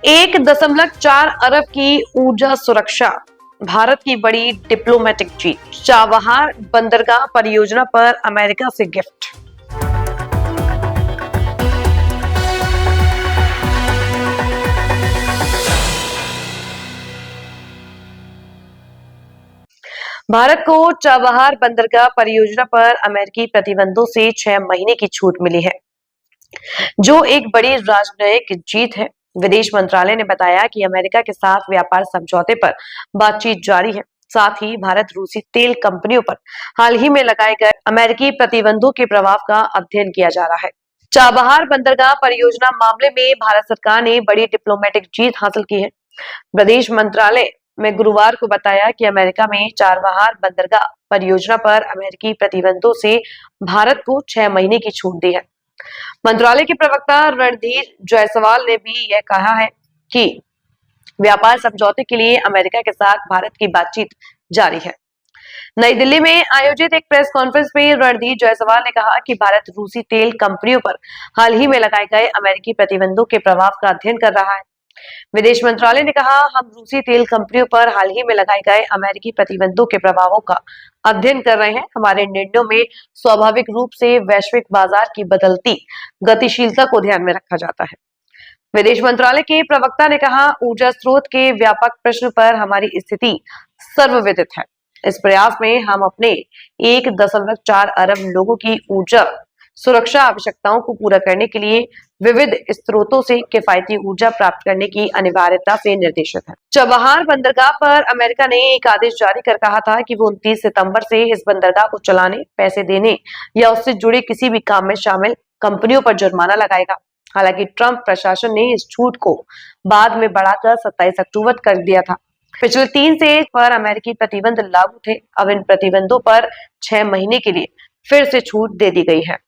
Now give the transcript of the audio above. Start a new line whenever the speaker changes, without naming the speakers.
1.4 अरब की ऊर्जा सुरक्षा, भारत की बड़ी डिप्लोमेटिक जीत। चाबहार बंदरगाह परियोजना पर अमेरिका से गिफ्ट। भारत को चाबहार बंदरगाह परियोजना पर अमेरिकी प्रतिबंधों से 6 महीने की छूट मिली है, जो एक बड़ी राजनयिक जीत है। विदेश मंत्रालय ने बताया कि अमेरिका के साथ व्यापार समझौते पर बातचीत जारी है। साथ ही भारत रूसी तेल कंपनियों पर हाल ही में लगाए गए अमेरिकी प्रतिबंधों के प्रभाव का अध्ययन किया जा रहा है। चाबहार बंदरगाह परियोजना मामले में भारत सरकार ने बड़ी डिप्लोमेटिक जीत हासिल की है। विदेश मंत्रालय में गुरुवार को बताया कि अमेरिका में चाबहार बंदरगाह परियोजना पर अमेरिकी प्रतिबंधों से भारत को 6 महीने की छूट दी है। मंत्रालय के प्रवक्ता रणधीर जायसवाल ने भी यह कहा है कि व्यापार समझौते के लिए अमेरिका के साथ भारत की बातचीत जारी है। नई दिल्ली में आयोजित एक प्रेस कॉन्फ्रेंस में रणधीर जायसवाल ने कहा कि भारत रूसी तेल कंपनियों पर हाल ही में लगाए गए अमेरिकी प्रतिबंधों के प्रभाव का अध्ययन कर रहा है। विदेश मंत्रालय ने कहा, हम रूसी तेल कंपनियों पर हाल ही में लगाए गए अमेरिकी प्रतिबंधों के प्रभावों का अध्ययन कर रहे हैं। हमारे निर्णयों में स्वाभाविक रूप से वैश्विक बाजार की बदलती गतिशीलता को ध्यान में रखा जाता है। विदेश मंत्रालय के प्रवक्ता ने कहा, ऊर्जा स्रोत के व्यापक प्रश्न पर हमारी स्थिति सर्वविदित है। इस प्रयास में हम अपने 1.4 अरब लोगों की ऊर्जा सुरक्षा आवश्यकताओं को पूरा करने के लिए विविध स्रोतों से किफायती ऊर्जा प्राप्त करने की अनिवार्यता से निर्देशित है। चाबहार बंदरगाह पर अमेरिका ने एक आदेश जारी कर कहा था कि वो 29 सितंबर से इस बंदरगाह को चलाने, पैसे देने या उससे जुड़े किसी भी काम में शामिल कंपनियों पर जुर्माना लगाएगा। हालांकि ट्रंप प्रशासन ने इस छूट को बाद में बढ़ाकर 27 अक्टूबर कर दिया था। पिछले 3 से पर अमेरिकी प्रतिबंध लागू थे। अब इन प्रतिबंधों पर 6 महीने के लिए फिर से छूट दे दी गई है।